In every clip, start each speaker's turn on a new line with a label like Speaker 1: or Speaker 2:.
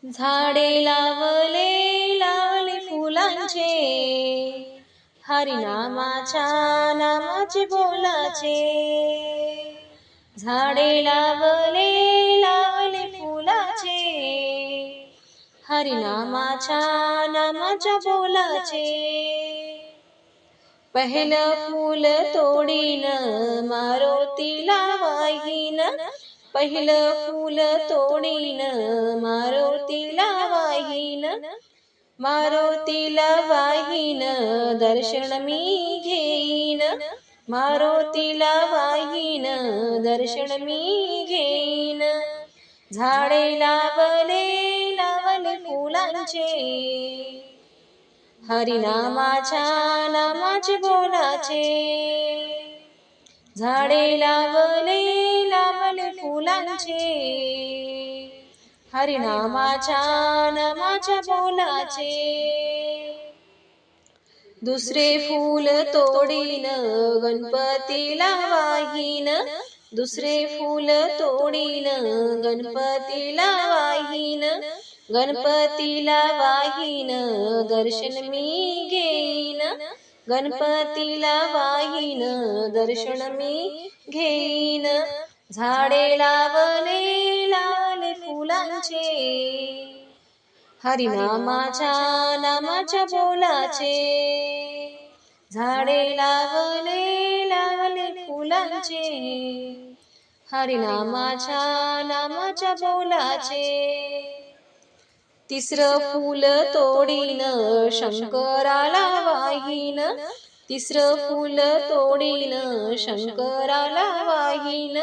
Speaker 1: झाडे लावले लावले फुलांचे, हरिनामाच्या नामाचे बोलाचे. झाडे लावले लावले फुलाचे, हरिनामाच्या नामाच्या बोलाचे. पहिलं फूल तोडीन मारोतीला वाहीन, पहिलं फूल तोडीन मारोतीला वाहीन, मारोतीला वाहीन दर्शन मी घेईन, मारोतीला वाहीन दर्शन मी घेईन. झाडे लावले लावले फुलांचे, हरिनामाच्या नामाचे बोलाचे. झाडे लावले लावले फुलांचे, हरिनामाच्या नामाच्या बोलाचे. दुसरे फूल तोडीन गणपतीला वाहीन, दुसरे फूल तोडीन गणपतीला वाहीन, गणपतीला वाहीन दर्शन मी घेईन, गणपतीला वाहीन दर्शन मी घेईन. झाडे लावले लावले फुलांचे, हरिनामाच्या नामाच्या बोलाचे. झाडे लावले लावले फुलांचे, हरिनामाच्या नामाच्या बोलाचे. तिसरं फूल तोडीन शंकराला वाहीन, तिसरं फूल तोडीन शंकराला वाहीन,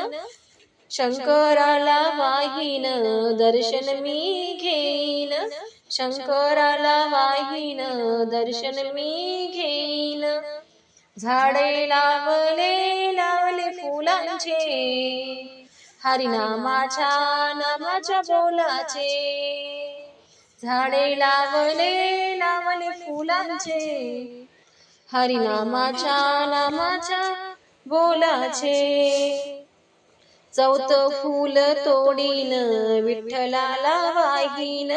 Speaker 1: शंकराला वाहीन दर्शन मी घेईन, शंकराला वाहीन दर्शन मी घेईन. झाडे लावले लावले फुलांचे, हरिनामाच्या नामाच्या बोलाचे. झाडे लावले लावले फुलांचे, हरिनामाच्या नामाच्या बोलाचे. चौथं फूल तोडीन विठ्ठलाला वाहीन,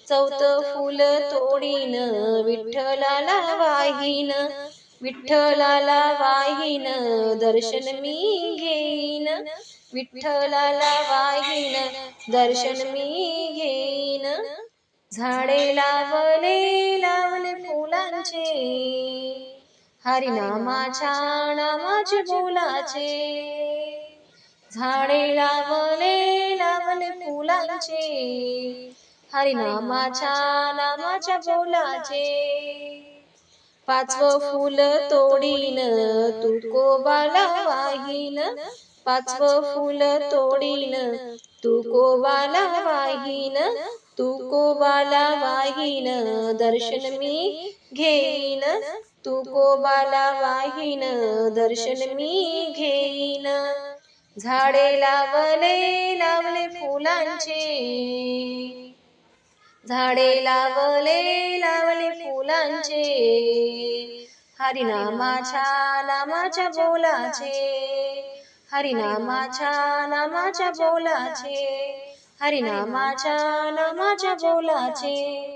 Speaker 1: चौथं फूल तोडीन विठ्ठलाला वाहीन, विठ्ठलाला वाहीन दर्शन मी घेईन, विठ्ठलाला वाहीन दर्शन मी घेईन. झाडे लावले लावले फुलांचे, हरिनामाच्या नामाचे बोलाचे. झाडे लावले लावले फुलांचे, हरिनामाच्या नामाच्या बोलाचे. पाचवं फूल तोडीन तुकोबाला वाहीन, पाचवं फूल तोडीन तुकोबाला वाहीन, तुकोबाला वाहीन दर्शन मी घेईन, तुकोबाला वाहीन दर्शन मी घेईन. झाडे लावले लावले फुलांचे, झाडे लावले लावले फुलांचे, हरिनामाच्या नामाच्या बोलाचे, हरिनामाच्या नामाच्या बोलाचे, हरिनामाच्या नामाच्या बोलाचे.